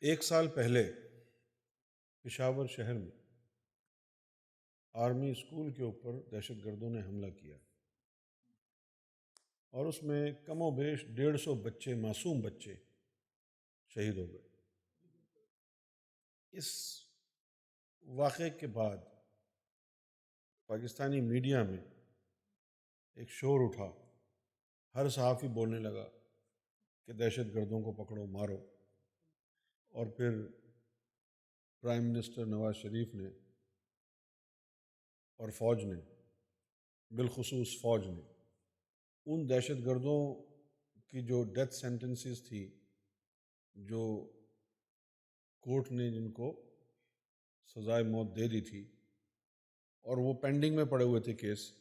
ایک سال پہلے پشاور شہر میں آرمی اسکول کے اوپر دہشت گردوں نے حملہ کیا اور اس میں کم و بیش 150 بچے، معصوم بچے شہید ہو گئے۔ اس واقعے کے بعد پاکستانی میڈیا میں ایک شور اٹھا، ہر صحافی بولنے لگا کہ دہشت گردوں کو پکڑو، مارو، اور پھر پرائم منسٹر نواز شریف نے اور فوج نے، بالخصوص فوج نے، ان دہشت گردوں کی جو ڈیتھ سینٹنسز تھی، جو کورٹ نے جن کو سزائے موت دے دی تھی اور وہ پینڈنگ میں پڑے ہوئے تھے کیس،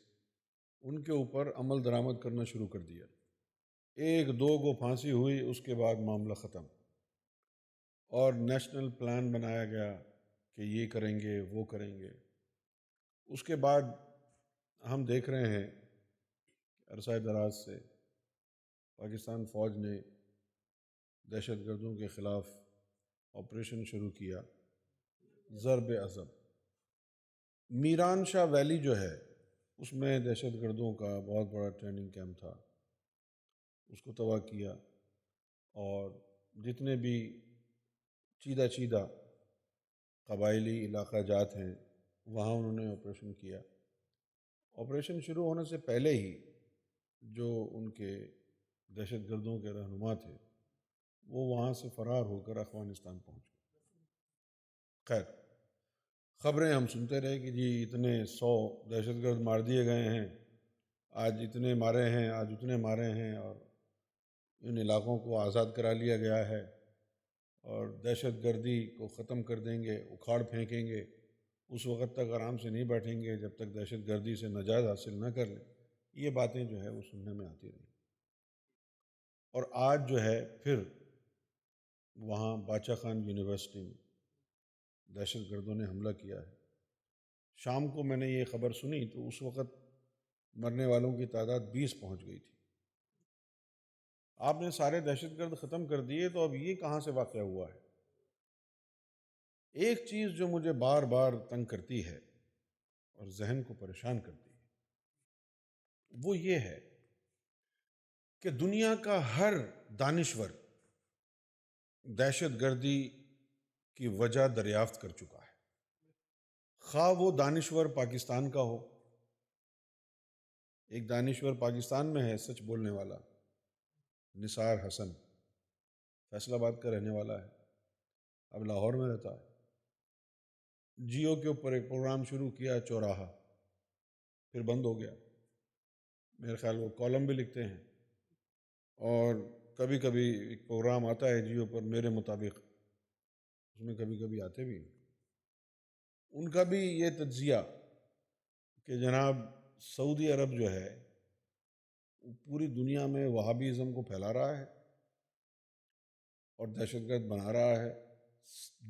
ان کے اوپر عمل درآمد کرنا شروع کر دیا۔ ایک دو کو پھانسی ہوئی، اس کے بعد معاملہ ختم، اور نیشنل پلان بنایا گیا کہ یہ کریں گے، وہ کریں گے۔ اس کے بعد ہم دیکھ رہے ہیں عرصہ دراز سے پاکستان فوج نے دہشت گردوں کے خلاف آپریشن شروع کیا، ضرب عضب۔ میران شاہ ویلی جو ہے، اس میں دہشت گردوں کا بہت بڑا ٹریننگ کیمپ تھا، اس کو تباہ کیا، اور جتنے بھی چیدہ قبائلی علاقہ جات ہیں وہاں انہوں نے آپریشن کیا۔ آپریشن شروع ہونے سے پہلے ہی جو ان کے دہشت گردوں کے رہنما تھے وہ وہاں سے فرار ہو کر افغانستان پہنچ گئے۔ خیر، خبریں ہم سنتے رہے کہ جی اتنے 100 دہشت گرد مار دیے گئے ہیں، آج اتنے مارے ہیں، آج اتنے مارے ہیں، اور ان علاقوں کو آزاد کرا لیا گیا ہے، اور دہشت گردی کو ختم کر دیں گے، اکھاڑ پھینکیں گے، اس وقت تک آرام سے نہیں بیٹھیں گے جب تک دہشت گردی سے نجات حاصل نہ کر لیں۔ یہ باتیں جو ہے وہ سننے میں آتی رہیں، اور آج جو ہے پھر وہاں باچا خان یونیورسٹی میں دہشت گردوں نے حملہ کیا ہے۔ شام کو میں نے یہ خبر سنی تو اس وقت مرنے والوں کی تعداد 20 پہنچ گئی تھی۔ آپ نے سارے دہشت گرد ختم کر دیے تو اب یہ کہاں سے واقع ہوا ہے؟ ایک چیز جو مجھے بار بار تنگ کرتی ہے اور ذہن کو پریشان کرتی ہے وہ یہ ہے کہ دنیا کا ہر دانشور دہشت گردی کی وجہ دریافت کر چکا ہے، خواہ وہ دانشور پاکستان کا ہو۔ ایک دانشور پاکستان میں ہے، سچ بولنے والا، نثار حسن، فیصل آباد کا رہنے والا ہے، اب لاہور میں رہتا ہے۔ جیو کے اوپر ایک پروگرام شروع کیا، چوراہا، پھر بند ہو گیا۔ میرے خیال وہ کالم بھی لکھتے ہیں، اور کبھی کبھی ایک پروگرام آتا ہے جیو پر، میرے مطابق، اس میں کبھی کبھی آتے بھی ہیں۔ ان کا بھی یہ تجزیہ کہ جناب سعودی عرب جو ہے وہ پوری دنیا میں وہابیزم کو پھیلا رہا ہے اور دہشت گرد بنا رہا ہے۔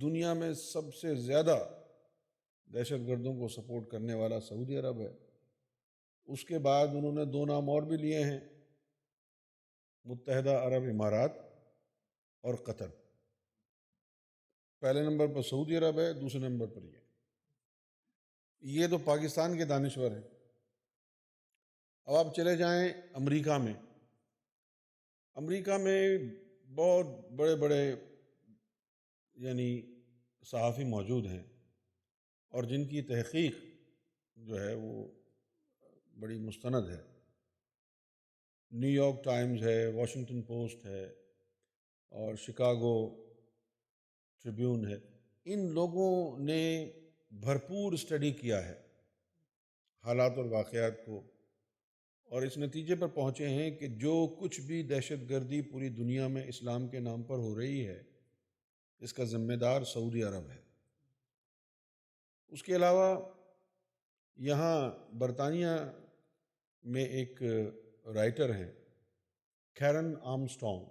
دنیا میں سب سے زیادہ دہشت گردوں کو سپورٹ کرنے والا سعودی عرب ہے۔ اس کے بعد انہوں نے 2 نام اور بھی لیے ہیں، متحدہ عرب امارات اور قطر۔ پہلے نمبر پر سعودی عرب ہے، دوسرے نمبر پر یہ تو پاکستان کے دانشور ہیں۔ اب آپ چلے جائیں امریکہ میں۔ امریکہ میں بہت بڑے بڑے صحافی موجود ہیں، اور جن کی تحقیق جو ہے وہ بڑی مستند ہے۔ نیو یارک ٹائمز ہے، واشنگٹن پوسٹ ہے، اور شکاگو ٹریبیون ہے۔ ان لوگوں نے بھرپور اسٹڈی کیا ہے حالات اور واقعات کو، اور اس نتیجے پر پہنچے ہیں کہ جو کچھ بھی دہشت گردی پوری دنیا میں اسلام کے نام پر ہو رہی ہے، اس کا ذمہ دار سعودی عرب ہے۔ اس کے علاوہ یہاں برطانیہ میں ایک رائٹر ہیں، کیرن آرمسٹرانگ،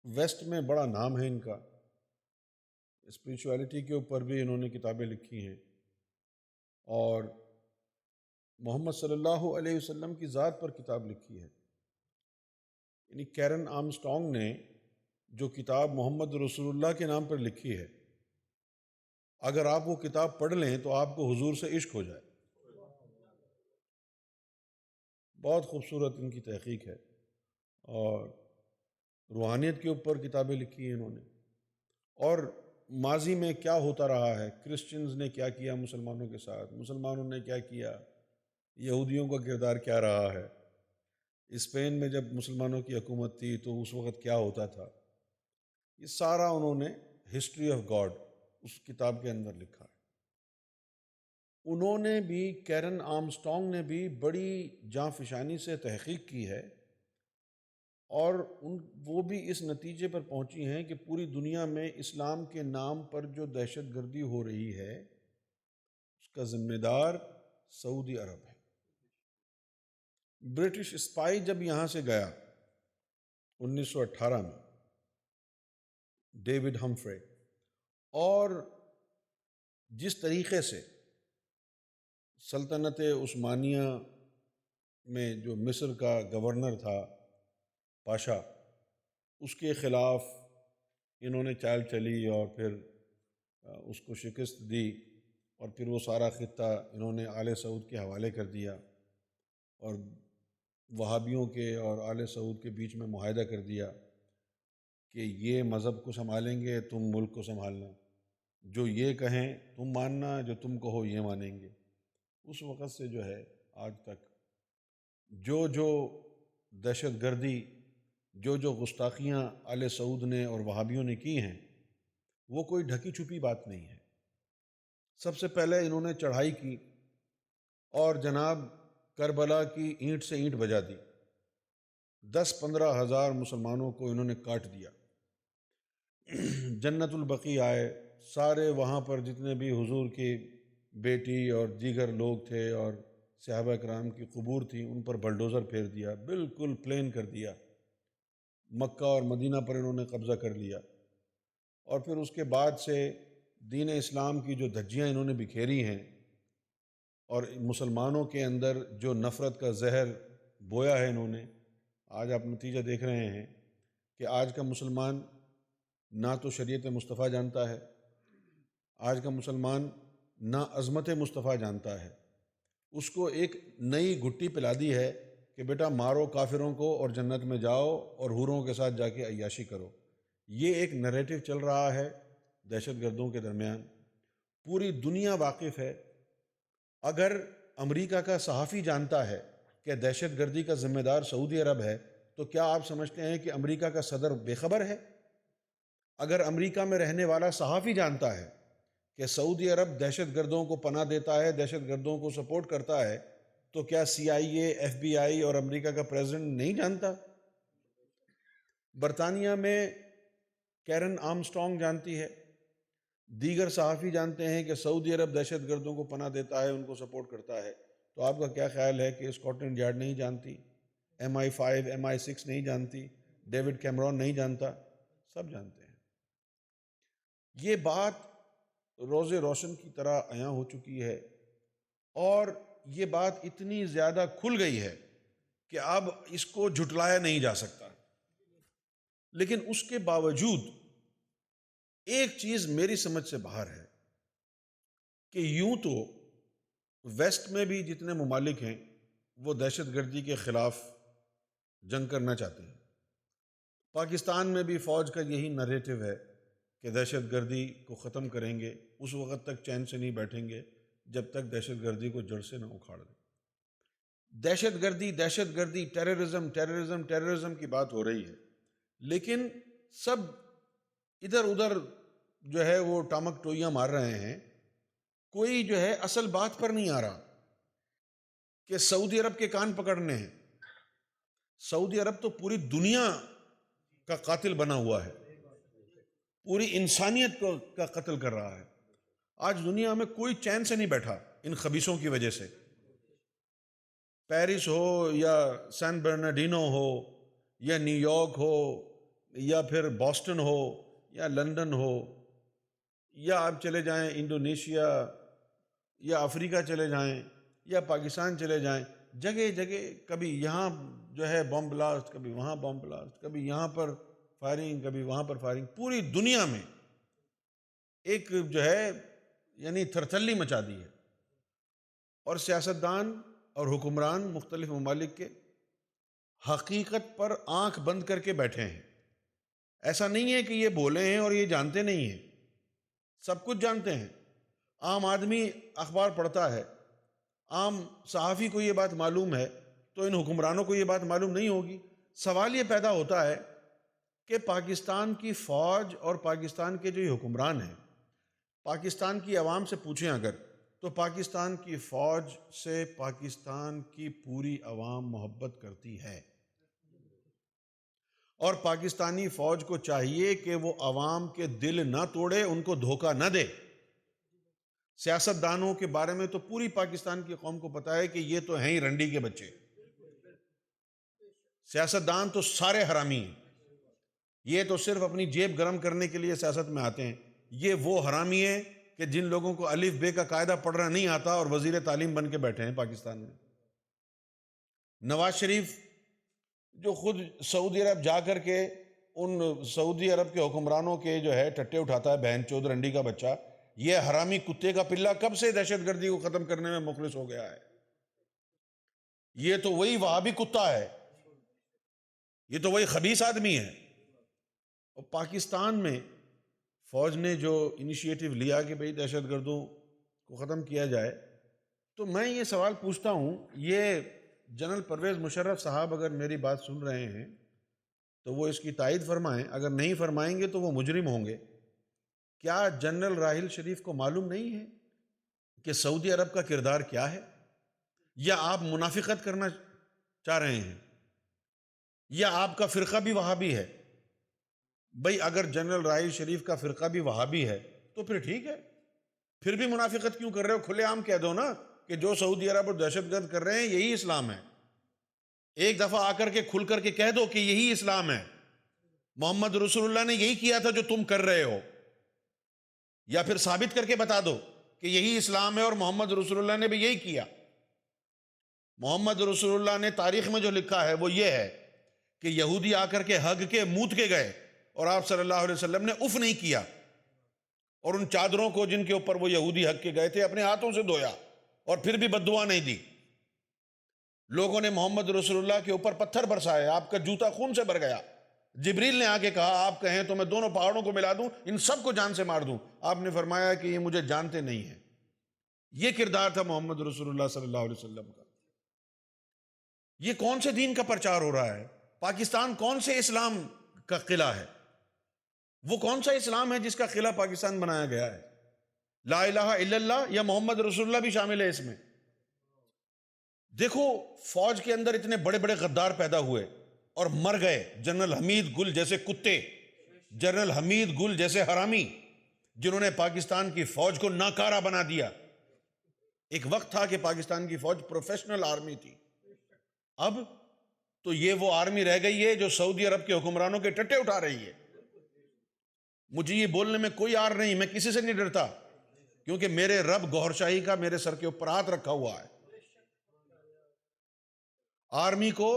ویسٹ میں بڑا نام ہے ان کا، اسپریچولیٹی کے اوپر بھی انہوں نے کتابیں لکھی ہیں، اور محمد صلی اللہ علیہ وسلم کی ذات پر کتاب لکھی ہے۔ کیرن آرمسٹرانگ نے جو کتاب محمد رسول اللہ کے نام پر لکھی ہے، اگر آپ وہ کتاب پڑھ لیں تو آپ کو حضور سے عشق ہو جائے۔ بہت خوبصورت ان کی تحقیق ہے، اور روحانیت کے اوپر کتابیں لکھی ہیں انہوں نے، اور ماضی میں کیا ہوتا رہا ہے، کرسچنز نے کیا کیا مسلمانوں کے ساتھ، مسلمانوں نے کیا کیا، یہودیوں کا کردار کیا رہا ہے، اسپین میں جب مسلمانوں کی حکومت تھی تو اس وقت کیا ہوتا تھا، یہ سارا انہوں نے ہسٹری آف گاڈ اس کتاب کے اندر لکھا ہے۔ انہوں نے بھی، کیرن آرمسٹرانگ نے بھی بڑی جاں فشانی سے تحقیق کی ہے، اور وہ بھی اس نتیجے پر پہنچی ہیں کہ پوری دنیا میں اسلام کے نام پر جو دہشت گردی ہو رہی ہے اس کا ذمہ دار سعودی عرب ہے۔ برٹش اسپائی جب یہاں سے گیا 1918 میں، ڈیوڈ ہمفرے، اور جس طریقے سے سلطنت عثمانیہ میں جو مصر کا گورنر تھا پاشا، اس کے خلاف انہوں نے چال چلی اور پھر اس کو شکست دی، اور پھر وہ سارا خطہ انہوں نے آل سعود کے حوالے کر دیا، اور وہابیوں کے اور آل سعود کے بیچ میں معاہدہ کر دیا کہ یہ مذہب کو سنبھالیں گے، تم ملک کو سنبھالنا، جو یہ کہیں تم ماننا، جو تم کہو یہ مانیں گے۔ اس وقت سے جو ہے آج تک جو دہشت گردی، جو گستاخیاں آل سعود نے اور وہابیوں نے کی ہیں، وہ کوئی ڈھکی چھپی بات نہیں ہے۔ سب سے پہلے انہوں نے چڑھائی کی اور جناب کربلا کی اینٹ سے اینٹ بجا دی، 10-15 ہزار مسلمانوں کو انہوں نے کاٹ دیا۔ جنت البقیع آئے، سارے وہاں پر جتنے بھی حضور کی بیٹی اور دیگر لوگ تھے اور صحابہ کرام کی قبور تھیں، ان پر بلڈوزر پھیر دیا، بالکل پلین کر دیا۔ مکہ اور مدینہ پر انہوں نے قبضہ کر لیا، اور پھر اس کے بعد سے دین اسلام کی جو دھجیاں انہوں نے بکھیری ہیں، اور مسلمانوں کے اندر جو نفرت کا زہر بویا ہے انہوں نے، آج آپ نتیجہ دیکھ رہے ہیں کہ آج کا مسلمان نہ تو شریعت مصطفیٰ جانتا ہے، آج کا مسلمان نہ عظمت مصطفیٰ جانتا ہے۔ اس کو ایک نئی گھٹی پلا دی ہے کہ بیٹا مارو کافروں کو اور جنت میں جاؤ اور حوروں کے ساتھ جا کے عیاشی کرو۔ یہ ایک نریٹو چل رہا ہے دہشت گردوں کے درمیان، پوری دنیا واقف ہے۔ اگر امریکہ کا صحافی جانتا ہے کہ دہشت گردی کا ذمہ دار سعودی عرب ہے، تو کیا آپ سمجھتے ہیں کہ امریکہ کا صدر بے خبر ہے؟ اگر امریکہ میں رہنے والا صحافی جانتا ہے کہ سعودی عرب دہشت گردوں کو پناہ دیتا ہے، دہشت گردوں کو سپورٹ کرتا ہے، تو کیا CIA، FBI اور امریکہ کا پریزیڈنٹ نہیں جانتا؟ برطانیہ میں کیرن آرمسٹرانگ جانتی ہے، دیگر صحافی جانتے ہیں کہ سعودی عرب دہشت گردوں کو پناہ دیتا ہے، ان کو سپورٹ کرتا ہے۔ تو آپ کا کیا خیال ہے کہ اسکاٹلینڈ یارڈ نہیں جانتی، MI5 MI6 نہیں جانتی، ڈیوڈ کیمرون نہیں جانتا؟ سب جانتے ہیں۔ یہ بات روز روشن کی طرح عیاں ہو چکی ہے، اور یہ بات اتنی زیادہ کھل گئی ہے کہ اب اس کو جھٹلایا نہیں جا سکتا۔ لیکن اس کے باوجود ایک چیز میری سمجھ سے باہر ہے کہ یوں تو ویسٹ میں بھی جتنے ممالک ہیں وہ دہشت گردی کے خلاف جنگ کرنا چاہتے ہیں۔ پاکستان میں بھی فوج کا یہی نریٹو ہے کہ دہشت گردی کو ختم کریں گے، اس وقت تک چین سے نہیں بیٹھیں گے جب تک دہشت گردی کو جڑ سے نہ اکھاڑ دیں۔ دہشت گردی، ٹیررزم کی بات ہو رہی ہے، لیکن سب ادھر ادھر جو ہے وہ ٹامک ٹوئیاں مار رہے ہیں، کوئی جو ہے اصل بات پر نہیں آ رہا کہ سعودی عرب کے کان پکڑنے ہیں۔ سعودی عرب تو پوری دنیا کا قاتل بنا ہوا ہے، پوری انسانیت کا قتل کر رہا ہے۔ آج دنیا میں کوئی چین سے نہیں بیٹھا ان خبیثوں کی وجہ سے، پیرس ہو یا سین برنارڈینو ہو یا نیو یارک ہو یا پھر بوسٹن ہو یا لندن ہو، یا آپ چلے جائیں انڈونیشیا یا افریقہ چلے جائیں یا پاکستان چلے جائیں، جگہ جگہ کبھی یہاں جو ہے بم بلاسٹ، کبھی وہاں بم بلاسٹ، کبھی یہاں پر فائرنگ، کبھی وہاں پر فائرنگ، پوری دنیا میں ایک جو ہے یعنی تھرتھلی مچا دی ہے. اور سیاستدان اور حکمران مختلف ممالک کے حقیقت پر آنکھ بند کر کے بیٹھے ہیں. ایسا نہیں ہے کہ یہ بولے ہیں اور یہ جانتے نہیں ہیں، سب کچھ جانتے ہیں. عام آدمی اخبار پڑھتا ہے، عام صحافی کو یہ بات معلوم ہے، تو ان حکمرانوں کو یہ بات معلوم نہیں ہوگی. سوال یہ پیدا ہوتا ہے کہ پاکستان کی فوج اور پاکستان کے جو یہ حکمران ہیں، پاکستان کی عوام سے پوچھیں اگر، تو پاکستان کی فوج سے پاکستان کی پوری عوام محبت کرتی ہے، اور پاکستانی فوج کو چاہیے کہ وہ عوام کے دل نہ توڑے، ان کو دھوکہ نہ دے. سیاستدانوں کے بارے میں تو پوری پاکستان کی قوم کو پتا ہے کہ یہ تو ہیں ہی رنڈی کے بچے. سیاستدان تو سارے حرامی ہیں، یہ تو صرف اپنی جیب گرم کرنے کے لیے سیاست میں آتے ہیں. یہ وہ حرامی ہیں کہ جن لوگوں کو الف بے کا قاعدہ پڑھنا نہیں آتا اور وزیر تعلیم بن کے بیٹھے ہیں پاکستان میں. نواز شریف جو خود سعودی عرب جا کر کے ان سعودی عرب کے حکمرانوں کے جو ہے ٹٹے اٹھاتا ہے، بہن چود رنڈی کا بچہ، یہ حرامی کتے کا پلہ کب سے دہشت گردی کو ختم کرنے میں مخلص ہو گیا ہے. یہ تو وہی وہابی کتا ہے، یہ تو وہی خبیث آدمی ہے. اور پاکستان میں فوج نے جو انیشیٹو لیا کہ بھئی دہشت گردوں کو ختم کیا جائے، تو میں یہ سوال پوچھتا ہوں، یہ جنرل پرویز مشرف صاحب اگر میری بات سن رہے ہیں تو وہ اس کی تائید فرمائیں، اگر نہیں فرمائیں گے تو وہ مجرم ہوں گے. کیا جنرل راحیل شریف کو معلوم نہیں ہے کہ سعودی عرب کا کردار کیا ہے؟ یا آپ منافقت کرنا چاہ رہے ہیں؟ یا آپ کا فرقہ بھی وہابی ہے؟ بھئی اگر جنرل راحیل شریف کا فرقہ بھی وہابی ہے تو پھر ٹھیک ہے، پھر بھی منافقت کیوں کر رہے ہو؟ کھلے عام کہہ دو نا کہ جو سعودی عرب اور دہشت گرد کر رہے ہیں یہی اسلام ہے. ایک دفعہ آ کر کے کھل کر کے کہہ دو کہ یہی اسلام ہے، محمد رسول اللہ نے یہی کیا تھا جو تم کر رہے ہو. یا پھر ثابت کر کے بتا دو کہ یہی اسلام ہے اور محمد رسول اللہ نے بھی یہی کیا. محمد رسول اللہ نے تاریخ میں جو لکھا ہے وہ یہ ہے کہ یہودی آ کر کے ہگ کے موت کے گئے اور آپ صلی اللہ علیہ وسلم نے اف نہیں کیا، اور ان چادروں کو جن کے اوپر وہ یہودی ہگ کے گئے تھے اپنے ہاتھوں سے دھویا اور پھر بھی بد دعا نہیں دی. لوگوں نے محمد رسول اللہ کے اوپر پتھر برسائے، آپ کا جوتا خون سے بھر گیا. جبریل نے آگے کہا آپ کہیں تو میں دونوں پہاڑوں کو ملا دوں، ان سب کو جان سے مار دوں. آپ نے فرمایا کہ یہ مجھے جانتے نہیں ہیں. یہ کردار تھا محمد رسول اللہ صلی اللہ علیہ وسلم کا. یہ کون سے دین کا پرچار ہو رہا ہے؟ پاکستان کون سے اسلام کا قلعہ ہے؟ وہ کون سا اسلام ہے جس کا قلعہ پاکستان بنایا گیا ہے؟ لا الہ الا اللہ یا محمد رسول اللہ بھی شامل ہے اس میں؟ دیکھو فوج کے اندر اتنے بڑے بڑے غدار پیدا ہوئے اور مر گئے، جنرل حمید گل جیسے کتے، جنرل حمید گل جیسے حرامی، جنہوں نے پاکستان کی فوج کو ناکارہ بنا دیا. ایک وقت تھا کہ پاکستان کی فوج پروفیشنل آرمی تھی، اب تو یہ وہ آرمی رہ گئی ہے جو سعودی عرب کے حکمرانوں کے ٹٹے اٹھا رہی ہے. مجھے یہ بولنے میں کوئی عار نہیں، میں کسی سے نہیں ڈرتا، کیونکہ میرے رب گوھر شاہی کا میرے سر کے اوپر ہاتھ رکھا ہوا ہے. آرمی کو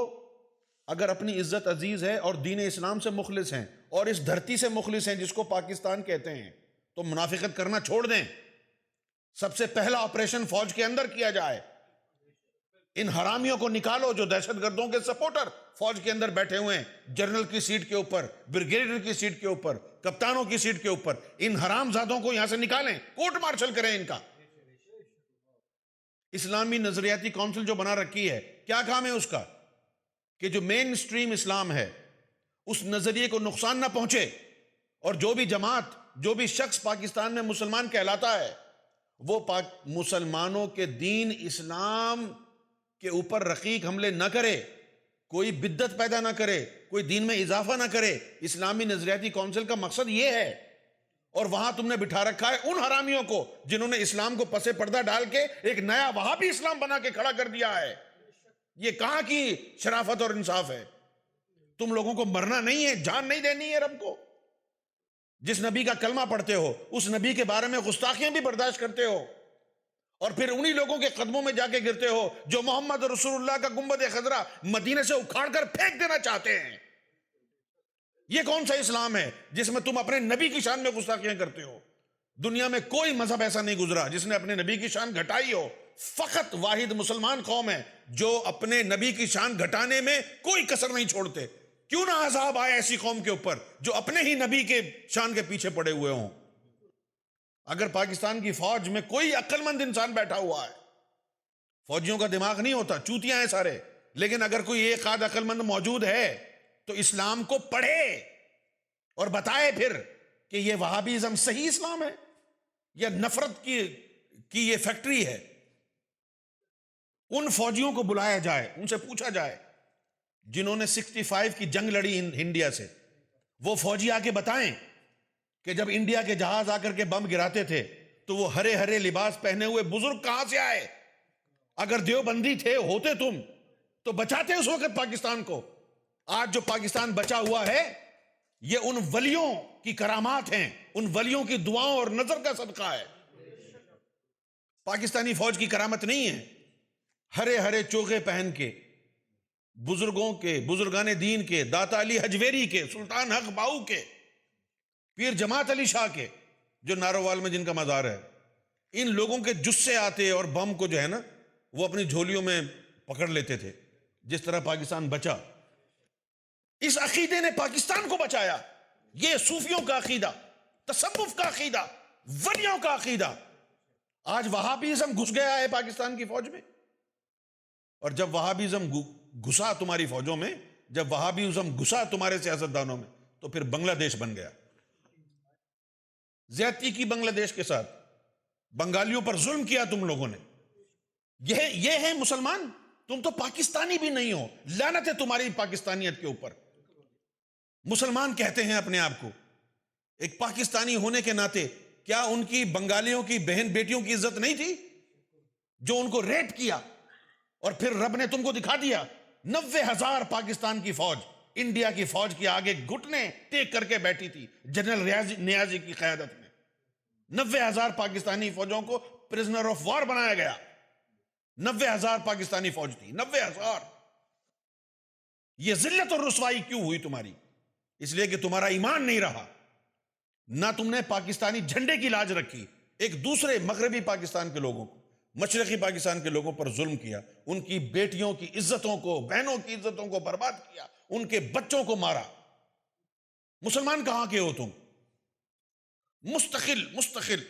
اگر اپنی عزت عزیز ہے اور دین اسلام سے مخلص ہیں اور اس دھرتی سے مخلص ہیں جس کو پاکستان کہتے ہیں، تو منافقت کرنا چھوڑ دیں. سب سے پہلا آپریشن فوج کے اندر کیا جائے، ان حرامیوں کو نکالو جو دہشت گردوں کے سپورٹر فوج کے اندر بیٹھے ہوئے ہیں، جنرل کی سیٹ کے اوپر، بریگیڈیئر کی سیٹ کے اوپر، کپتانوں کی سیٹ کے اوپر. ان حرام زادوں کو یہاں سے نکالیں، کورٹ مارشل کریں ان کا. اسلامی نظریاتی کونسل جو بنا رکھی ہے، کیا کام ہے اس کا؟ کہ جو مین سٹریم اسلام ہے اس نظریے کو نقصان نہ پہنچے، اور جو بھی جماعت، جو بھی شخص پاکستان میں مسلمان کہلاتا ہے وہ مسلمانوں کے دین اسلام کے اوپر رقیق حملے نہ کرے، کوئی بدعت پیدا نہ کرے، کوئی دین میں اضافہ نہ کرے. اسلامی نظریاتی کونسل کا مقصد یہ ہے. اور وہاں تم نے بٹھا رکھا ہے ان حرامیوں کو جنہوں نے اسلام کو پسے پردہ ڈال کے ایک نیا وہابی اسلام بنا کے کھڑا کر دیا ہے. یہ کہاں کی شرافت اور انصاف ہے؟ تم لوگوں کو مرنا نہیں ہے، جان نہیں دینی ہے رب کو. جس نبی کا کلمہ پڑھتے ہو اس نبی کے بارے میں گستاخیاں بھی برداشت کرتے ہو، اور پھر انہی لوگوں کے قدموں میں جا کے گرتے ہو جو محمد رسول اللہ کا گنبد خضرا مدینے سے اکھاڑ کر پھینک دینا چاہتے ہیں. یہ کون سا اسلام ہے جس میں تم اپنے نبی کی شان میں گستاخیاں کرتے ہو؟ دنیا میں کوئی مذہب ایسا نہیں گزرا جس نے اپنے نبی کی شان گھٹائی ہو. فقط واحد مسلمان قوم ہے جو اپنے نبی کی شان گھٹانے میں کوئی کسر نہیں چھوڑتے. کیوں نہ عذاب آئے ایسی قوم کے اوپر جو اپنے ہی نبی کے شان کے پیچھے پڑے ہوئے ہوں. اگر پاکستان کی فوج میں کوئی عقل مند انسان بیٹھا ہوا ہے، فوجیوں کا دماغ نہیں ہوتا، چوتیاں ہیں سارے، لیکن اگر کوئی ایک آدھ عقل مند موجود ہے تو اسلام کو پڑھے اور بتائے پھر کہ یہ وہابیزم صحیح اسلام ہے یا نفرت کی یہ فیکٹری ہے. ان فوجیوں کو بلایا جائے، ان سے پوچھا جائے جنہوں نے 65 کی جنگ لڑی انڈیا سے. وہ فوجی آ کے بتائیں کہ جب انڈیا کے جہاز آ کر کے بم گراتے تھے تو وہ ہرے ہرے لباس پہنے ہوئے بزرگ کہاں سے آئے؟ اگر دیوبندی تھے ہوتے تم تو بچاتے اس وقت پاکستان کو. آج جو پاکستان بچا ہوا ہے یہ ان ولیوں کی کرامات ہیں، ان ولیوں کی دعاؤں اور نظر کا صدقہ ہے. پاکستانی فوج کی کرامت نہیں ہے. ہرے ہرے چوغے پہن کے بزرگوں کے، بزرگان دین کے، داتا علی حجویری کے، سلطان حق باؤ کے، پیر جماعت علی شاہ کے، جو نارووال میں جن کا مزار ہے، ان لوگوں کے جثے آتے اور بم کو جو ہے نا وہ اپنی جھولیوں میں پکڑ لیتے تھے. جس طرح پاکستان بچا، اس عقیدے نے پاکستان کو بچایا. یہ صوفیوں کا عقیدہ، تصوف کا عقیدہ، ولیوں کا عقیدہ. آج وہابیزم گھس گیا ہے پاکستان کی فوج میں، اور جب وہابیزم گھسا تمہاری فوجوں میں، جب وہابیزم گھسا تمہارے سیاستدانوں میں، تو پھر بنگلہ دیش بن گیا. زیادتی کی بنگلہ دیش کے ساتھ، بنگالیوں پر ظلم کیا تم لوگوں نے. یہ ہے مسلمان؟ تم تو پاکستانی بھی نہیں ہو. لعنت ہے تمہاری پاکستانیت کے اوپر. مسلمان کہتے ہیں اپنے آپ کو، ایک پاکستانی ہونے کے ناطے کیا ان کی بنگالیوں کی بہن بیٹیوں کی عزت نہیں تھی جو ان کو ریپ کیا؟ اور پھر رب نے تم کو دکھا دیا 90,000 پاکستان کی فوج انڈیا کی فوج کے آگے گھٹنے ٹیک کر کے بیٹھی تھی جنرل نیازی کی قیادت میں. 90,000 پاکستانی فوجوں کو پرزنر آف وار بنایا گیا. 90,000 پاکستانی فوج تھی، 90,000. یہ ذلت اور رسوائی کیوں ہوئی تمہاری؟ اس لیے کہ تمہارا ایمان نہیں رہا. نہ تم نے پاکستانی جھنڈے کی لاج رکھی. ایک دوسرے مغربی پاکستان کے لوگوں کو، مشرقی پاکستان کے لوگوں پر ظلم کیا، ان کی بیٹیوں کی عزتوں کو، بہنوں کی عزتوں کو برباد کیا، ان کے بچوں کو مارا. مسلمان کہاں کے ہو تم؟ مستقل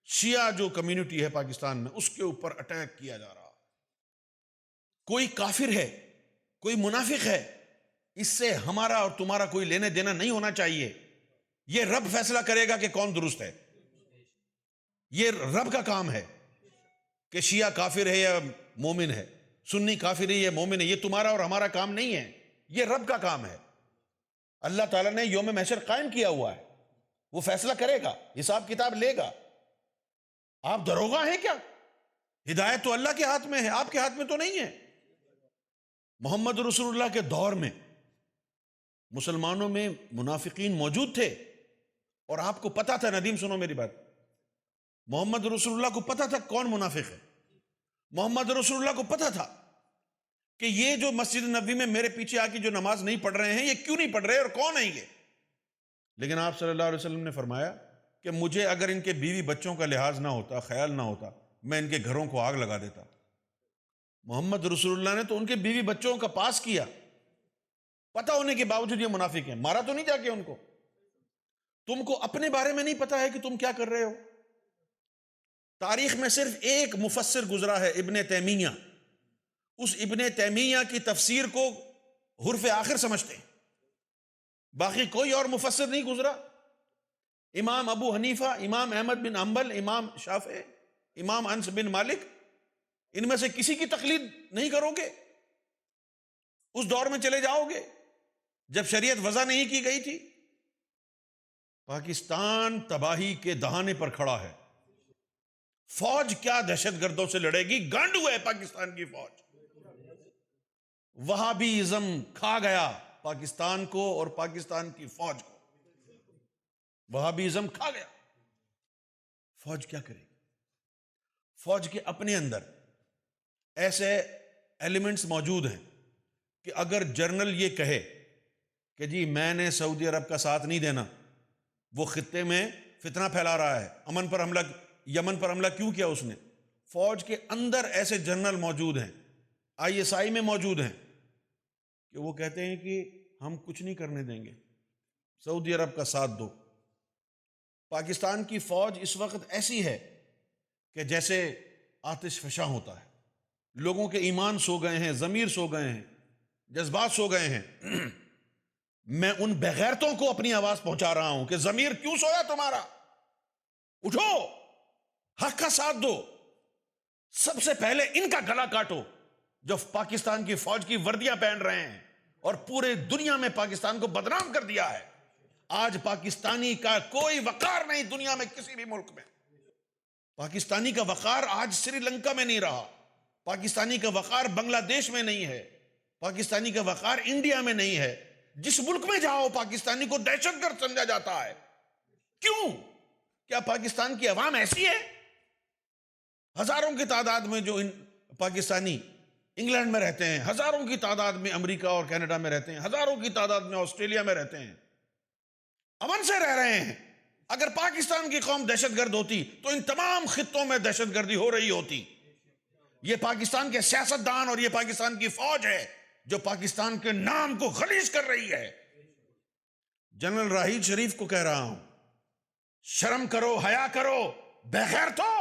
شیعہ جو کمیونٹی ہے پاکستان میں، اس کے اوپر اٹیک کیا جا رہا. کوئی کافر ہے، کوئی منافق ہے، اس سے ہمارا اور تمہارا کوئی لینے دینا نہیں ہونا چاہیے. یہ رب فیصلہ کرے گا کہ کون درست ہے. یہ رب کا کام ہے کہ شیعہ کافر ہے یا مومن ہے، سنی کافر ہے یا مومن ہے. یہ تمہارا اور ہمارا کام نہیں ہے، یہ رب کا کام ہے. اللہ تعالیٰ نے یوم محشر قائم کیا ہوا ہے، وہ فیصلہ کرے گا، حساب کتاب لے گا. آپ دروغہ ہیں کیا؟ ہدایت تو اللہ کے ہاتھ میں ہے، آپ کے ہاتھ میں تو نہیں ہے. محمد رسول اللہ کے دور میں مسلمانوں میں منافقین موجود تھے، اور آپ کو پتا تھا. ندیم سنو میری بات، محمد رسول اللہ کو پتا تھا کون منافق ہے. محمد رسول اللہ کو پتا تھا کہ یہ جو مسجد نبوی میں میرے پیچھے آ کے جو نماز نہیں پڑھ رہے ہیں، یہ کیوں نہیں پڑھ رہے اور کون ہیں یہ. لیکن آپ صلی اللہ علیہ وسلم نے فرمایا کہ مجھے اگر ان کے بیوی بچوں کا لحاظ نہ ہوتا، خیال نہ ہوتا، میں ان کے گھروں کو آگ لگا دیتا. محمد رسول اللہ نے تو ان کے بیوی بچوں کا پاس کیا، پتا ہونے کے باوجود یہ منافق ہیں. مارا تو نہیں جا کے ان کو. تم کو اپنے بارے میں نہیں پتا ہے کہ تم کیا کر رہے ہو. تاریخ میں صرف ایک مفسر گزرا ہے، ابن تیمیہ. اس ابن تیمیہ کی تفسیر کو حرف آخر سمجھتے ہیں، باقی کوئی اور مفسر نہیں گزرا. امام ابو حنیفہ، امام احمد بن حنبل، امام شافعی، امام انس بن مالک، ان میں سے کسی کی تقلید نہیں کرو گے؟ اس دور میں چلے جاؤ گے جب شریعت وضع نہیں کی گئی تھی؟ پاکستان تباہی کے دہانے پر کھڑا ہے. فوج کیا دہشت گردوں سے لڑے گی؟ گانڈو ہے پاکستان کی فوج. وہابیزم کھا گیا پاکستان کو اور پاکستان کی فوج کو. وہابیزم کھا گیا. فوج کیا کرے گی؟ فوج کے اپنے اندر ایسے ایلیمنٹس موجود ہیں کہ اگر جنرل یہ کہے کہ جی میں نے سعودی عرب کا ساتھ نہیں دینا، وہ خطے میں فتنہ پھیلا رہا ہے، یمن پر حملہ کیوں کیا اس نے؟ فوج کے اندر ایسے جنرل موجود ہیں، ISI میں موجود ہیں، کہ وہ کہتے ہیں کہ ہم کچھ نہیں کرنے دیں گے، سعودی عرب کا ساتھ دو۔ پاکستان کی فوج اس وقت ایسی ہے کہ جیسے آتش فشاں ہوتا ہے، لوگوں کے ایمان سو گئے ہیں، ضمیر سو گئے ہیں، جذبات سو گئے ہیں۔ میں ان بغیرتوں کو اپنی آواز پہنچا رہا ہوں کہ ضمیر کیوں سویا تمہارا؟ اٹھو، حق کا ساتھ دو، سب سے پہلے ان کا گلا کاٹو جو پاکستان کی فوج کی وردیاں پہن رہے ہیں اور پورے دنیا میں پاکستان کو بدنام کر دیا ہے۔ آج پاکستانی کا کوئی وقار نہیں دنیا میں کسی بھی ملک میں۔ پاکستانی کا وقار آج سری لنکا میں نہیں رہا، پاکستانی کا وقار بنگلہ دیش میں نہیں ہے، پاکستانی کا وقار انڈیا میں نہیں ہے۔ جس ملک میں جاؤ پاکستانی کو دہشت گرد سمجھا جاتا ہے۔ کیوں؟ کیا پاکستان کی عوام ایسی ہے؟ ہزاروں کی تعداد میں جو پاکستانی انگلینڈ میں رہتے ہیں، ہزاروں کی تعداد میں امریکہ اور کینیڈا میں رہتے ہیں، ہزاروں کی تعداد میں آسٹریلیا میں رہتے ہیں، امن سے رہ رہے ہیں۔ اگر پاکستان کی قوم دہشت گرد ہوتی تو ان تمام خطوں میں دہشت گردی ہو رہی ہوتی۔ یہ پاکستان کے سیاستدان اور یہ پاکستان کی فوج ہے جو پاکستان کے نام کو غلیظ کر رہی ہے۔ جنرل راحیل شریف کو کہہ رہا ہوں، شرم کرو، حیا کرو، بغیرتو۔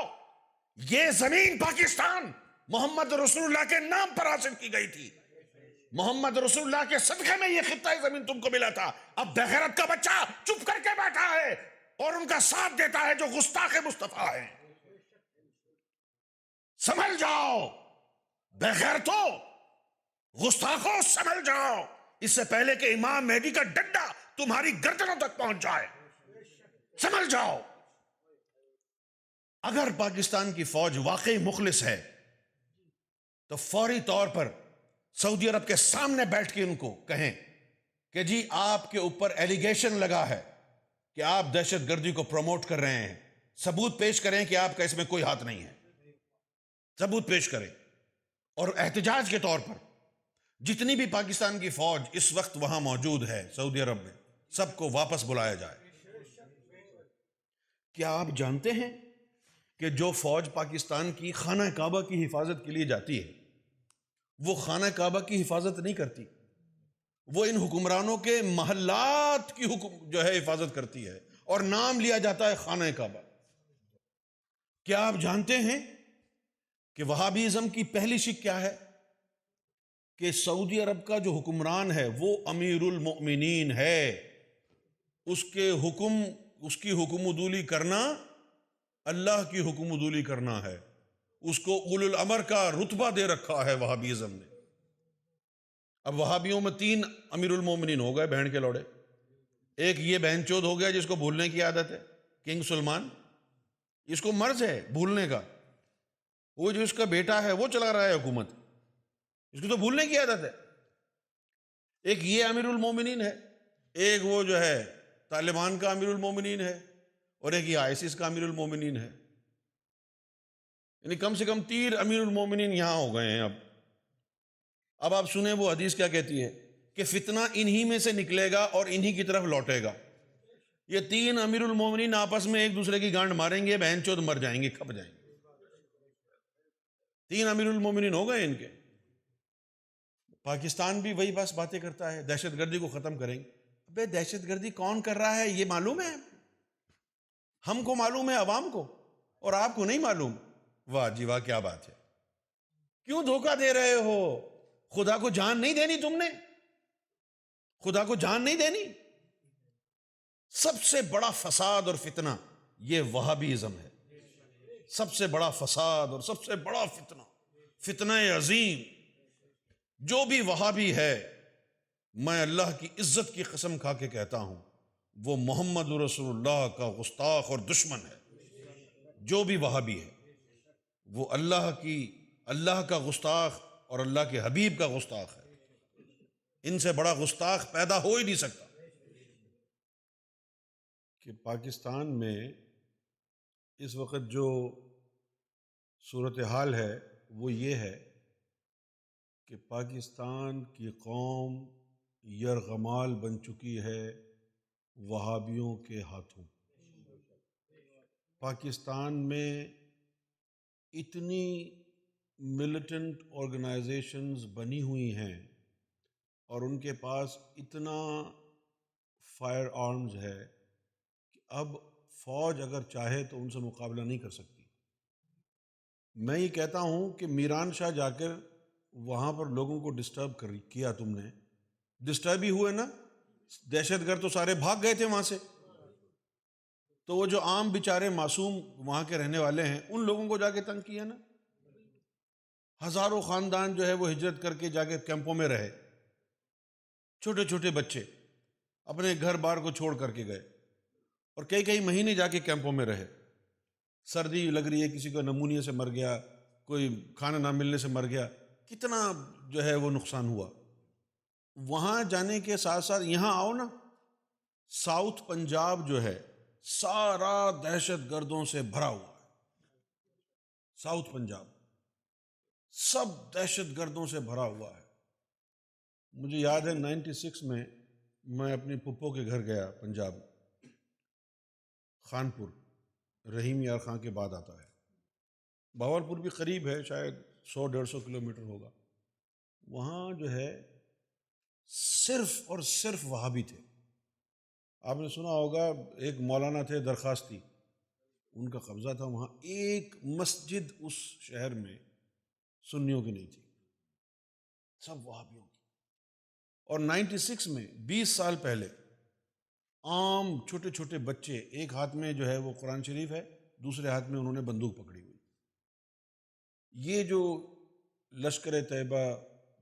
یہ زمین پاکستان محمد رسول اللہ کے نام پر حاصل کی گئی تھی، محمد رسول اللہ کے صدقے میں یہ خطہ زمین تم کو ملا تھا۔ اب بغیرت کا بچہ چپ کر کے بیٹھا ہے اور ان کا ساتھ دیتا ہے جو گستاخ مصطفیٰ ہیں۔ سنبھل جاؤ بغیرتو، گستاخو، سنبھل جاؤ، اس سے پہلے کہ امام مہدی کا ڈنڈا تمہاری گردنوں تک پہنچ جائے۔ سنبھل جاؤ۔ اگر پاکستان کی فوج واقعی مخلص ہے تو فوری طور پر سعودی عرب کے سامنے بیٹھ کے ان کو کہیں کہ جی آپ کے اوپر ایلیگیشن لگا ہے کہ آپ دہشت گردی کو پروموٹ کر رہے ہیں، ثبوت پیش کریں کہ آپ کا اس میں کوئی ہاتھ نہیں ہے، ثبوت پیش کریں۔ اور احتجاج کے طور پر جتنی بھی پاکستان کی فوج اس وقت وہاں موجود ہے سعودی عرب میں، سب کو واپس بلایا جائے۔ کیا آپ جانتے ہیں کہ جو فوج پاکستان کی خانہ کعبہ کی حفاظت کے لیے جاتی ہے وہ خانہ کعبہ کی حفاظت نہیں کرتی، وہ ان حکمرانوں کے محلات کی جو ہے حفاظت کرتی ہے، اور نام لیا جاتا ہے خانہ کعبہ۔ کیا آپ جانتے ہیں کہ وہابیزم کی پہلی شک کیا ہے؟ کہ سعودی عرب کا جو حکمران ہے وہ امیر المؤمنین ہے، اس کی حکم عدولی کرنا اللہ کی حکم عدولی کرنا ہے، اس کو اولو الامر کا رتبہ دے رکھا ہے وہابیزم نے۔ اب وہابیوں میں 3 امیر المومنین ہو گئے، بہن کے لوڑے۔ ایک یہ بہن چود ہو گیا جس کو بھولنے کی عادت ہے، کنگ سلمان، اس کو مرض ہے بھولنے کا، وہ جو اس کا بیٹا ہے وہ چلا رہا ہے حکومت، اس کو تو بھولنے کی عادت ہے۔ ایک یہ امیر المومنین ہے، ایک وہ جو ہے طالبان کا امیر المومنین ہے، اور ایک یہ ISIS کا امیر المومنین ہے۔ یعنی کم سے کم 3 امیر المومنین یہاں ہو گئے ہیں۔ اب آپ سنیں وہ حدیث کیا کہتی ہے کہ فتنہ انہی میں سے نکلے گا اور انہی کی طرف لوٹے گا۔ یہ 3 امیر المومنین آپس میں ایک دوسرے کی گانڈ ماریں گے، بہن چود مر جائیں گے، کھپ جائیں گے۔ 3 امیر المومنین ہو گئے ان کے۔ پاکستان بھی وہی بس باتیں کرتا ہے، دہشت گردی کو ختم کریں گے۔ ابے دہشت گردی کون کر رہا ہے یہ معلوم ہے؟ ہم کو معلوم ہے، عوام کو، اور آپ کو نہیں معلوم۔ واہ جی واہ، کیا بات ہے! کیوں دھوکہ دے رہے ہو؟ خدا کو جان نہیں دینی تم نے؟ خدا کو جان نہیں دینی؟ سب سے بڑا فساد اور فتنہ یہ وہابیزم ہے، سب سے بڑا فساد اور سب سے بڑا فتنہ عظیم۔ جو بھی وہابی ہے، میں اللہ کی عزت کی قسم کھا کے کہتا ہوں وہ محمد رسول اللہ کا گستاخ اور دشمن ہے۔ جو بھی وہابی ہے وہ اللہ کا گستاخ اور اللہ کے حبیب کا گستاخ ہے۔ ان سے بڑا گستاخ پیدا ہو ہی نہیں سکتا۔ کہ پاکستان میں اس وقت جو صورتحال ہے وہ یہ ہے کہ پاکستان کی قوم یرغمال بن چکی ہے وہابیوں کے ہاتھوں۔ پاکستان میں اتنی ملیٹنٹ آرگنائزیشنز بنی ہوئی ہیں اور ان کے پاس اتنا فائر آرمز ہے کہ اب فوج اگر چاہے تو ان سے مقابلہ نہیں کر سکتی۔ میں یہ کہتا ہوں کہ میران شاہ جا کر وہاں پر لوگوں کو ڈسٹرب کیا، تم نے ڈسٹرب ہی ہوئے نا، دہشت گرد تو سارے بھاگ گئے تھے وہاں سے، تو وہ جو عام بیچارے معصوم وہاں کے رہنے والے ہیں ان لوگوں کو جا کے تنگ کیا نا۔ ہزاروں خاندان جو ہے وہ ہجرت کر کے جا کے کیمپوں میں رہے، چھوٹے چھوٹے بچے اپنے گھر بار کو چھوڑ کر کے گئے اور کئی مہینے جا کے کیمپوں میں رہے۔ سردی لگ رہی ہے، کسی کو نمونیا سے مر گیا، کوئی کھانا نہ ملنے سے مر گیا، کتنا جو ہے وہ نقصان ہوا۔ وہاں جانے کے ساتھ ساتھ یہاں آؤ نا، ساؤتھ پنجاب جو ہے سارا دہشت گردوں سے بھرا ہوا ہے۔ ساؤتھ پنجاب سب دہشت گردوں سے بھرا ہوا ہے۔ مجھے یاد ہے 96 میں اپنی پھپھو کے گھر گیا پنجاب، خانپور، رحیم یار خان کے بعد آتا ہے، بہاولپور بھی قریب ہے، شاید 100-150 کلومیٹر ہوگا۔ وہاں جو ہے صرف اور صرف وہابی تھے۔ آپ نے سنا ہوگا ایک مولانا تھے درخواستی، ان کا قبضہ تھا وہاں، ایک مسجد اس شہر میں سنیوں کی نہیں تھی، سب وہابیوں کی۔ اور 96 میں 20 سال پہلے عام چھوٹے چھوٹے بچے، ایک ہاتھ میں جو ہے وہ قرآن شریف ہے، دوسرے ہاتھ میں انہوں نے بندوق پکڑی ہوئی۔ یہ جو لشکر طیبہ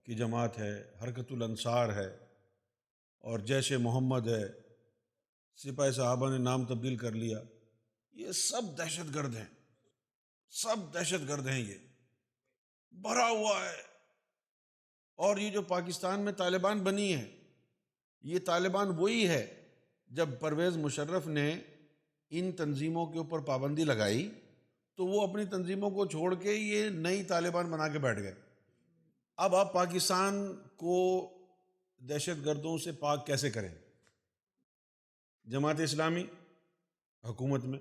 کی جماعت ہے، حرکت الانصار ہے اور جیش محمد ہے، سپاہی صحابہ نے نام تبدیل کر لیا، یہ سب دہشت گرد ہیں، سب دہشت گرد ہیں، یہ بھرا ہوا ہے۔ اور یہ جو پاکستان میں طالبان بنی ہے، یہ طالبان وہی ہے جب پرویز مشرف نے ان تنظیموں کے اوپر پابندی لگائی تو وہ اپنی تنظیموں کو چھوڑ کے یہ نئی طالبان بنا کے بیٹھ گئے۔ اب آپ پاکستان کو دہشت گردوں سے پاک کیسے کریں؟ جماعت اسلامی حکومت میں،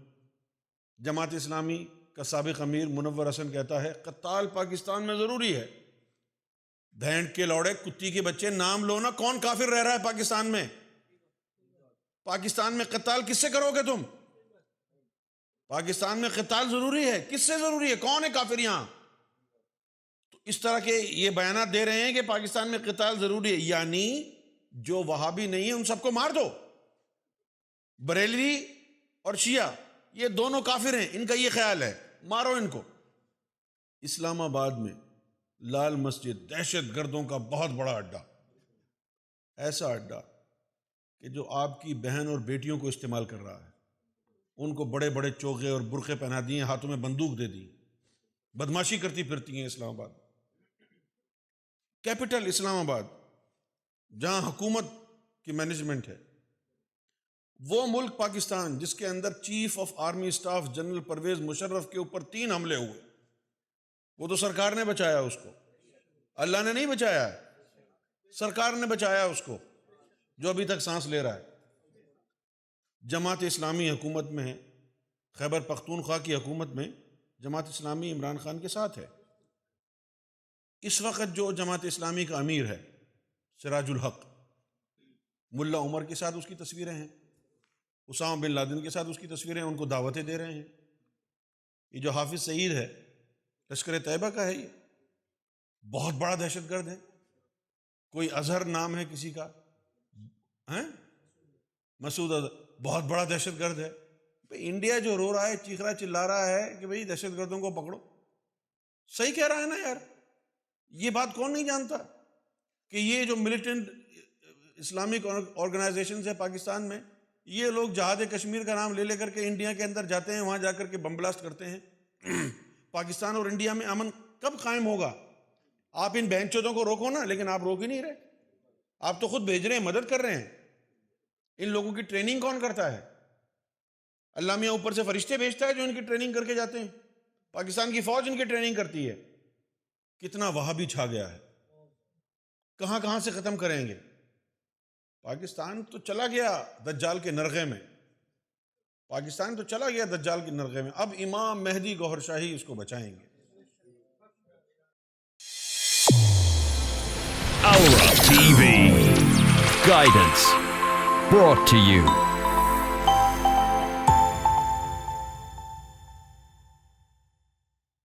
جماعت اسلامی کا سابق امیر منور حسن کہتا ہے قتال پاکستان میں ضروری ہے۔ بھینڈ کے لوڑے کتی کے بچے، نام لو نا، کون کافر رہ رہا ہے پاکستان میں؟ پاکستان میں قتال کس سے کرو گے تم؟ پاکستان میں قتال ضروری ہے، کس سے ضروری ہے؟ کون ہے کافر یہاں؟ تو اس طرح کے یہ بیانات دے رہے ہیں کہ پاکستان میں قتال ضروری ہے، یعنی جو وہابی نہیں ہے ان سب کو مار دو۔ بریلوی اور شیعہ یہ دونوں کافر ہیں، ان کا یہ خیال ہے، مارو ان کو۔ اسلام آباد میں لال مسجد دہشت گردوں کا بہت بڑا اڈا، ایسا اڈا کہ جو آپ کی بہن اور بیٹیوں کو استعمال کر رہا ہے، ان کو بڑے بڑے چوغے اور برقعے پہنا دیے، ہاتھوں میں بندوق دے دی، بدماشی کرتی پھرتی ہیں۔ اسلام آباد کیپٹل، اسلام آباد جہاں حکومت کی مینجمنٹ ہے، وہ ملک پاکستان جس کے اندر chief of army staff general Pervez Musharraf کے اوپر 3 حملے ہوئے، وہ تو سرکار نے بچایا اس کو، اللہ نے نہیں بچایا، سرکار نے بچایا اس کو، جو ابھی تک سانس لے رہا ہے۔ جماعت اسلامی حکومت میں ہے، خیبر پختونخوا کی حکومت میں جماعت اسلامی عمران خان کے ساتھ ہے۔ اس وقت جو جماعت اسلامی کا امیر ہے سراج الحق، ملا عمر کے ساتھ اس کی تصویریں ہیں، اسامہ بن لادن کے ساتھ اس کی تصویریں، ان کو دعوتیں دے رہے ہیں۔ یہ جو حافظ سعید ہے لشکر طیبہ کا ہے، یہ بہت بڑا دہشت گرد ہے۔ کوئی اظہر نام ہے کسی کا، مسعود اظہر، بہت بڑا دہشت گرد ہے۔ انڈیا جو رو رہا ہے، چیخ رہا چلا رہا ہے کہ بھئی دہشت گردوں کو پکڑو، صحیح کہہ رہا ہے نا یار۔ یہ بات کون نہیں جانتا کہ یہ جو ملیٹنٹ اسلامک آرگنائزیشنز ہے پاکستان میں، یہ لوگ جہاد کشمیر کا نام لے کر کے انڈیا کے اندر جاتے ہیں، وہاں جا کر کے بم بلاسٹ کرتے ہیں۔ پاکستان اور انڈیا میں امن کب قائم ہوگا؟ آپ ان بہن چودوں کو روکو نا، لیکن آپ روک ہی نہیں رہے، آپ تو خود بھیج رہے ہیں، مدد کر رہے ہیں۔ ان لوگوں کی ٹریننگ کون کرتا ہے؟ اللہ میاں اوپر سے فرشتے بھیجتا ہے جو ان کی ٹریننگ کر کے جاتے ہیں، پاکستان کی فوج ان کی ٹریننگ کرتی ہے۔ کتنا وہابی چھا گیا ہے، کہاں کہاں سے ختم کریں گے؟ پاکستان تو چلا گیا دجال کے نرغے میں، پاکستان تو چلا گیا دجال کے نرغے میں، اب امام مہدی گوہر شاہی اس کو بچائیں گے۔ Aura TV. Guidance. Brought to you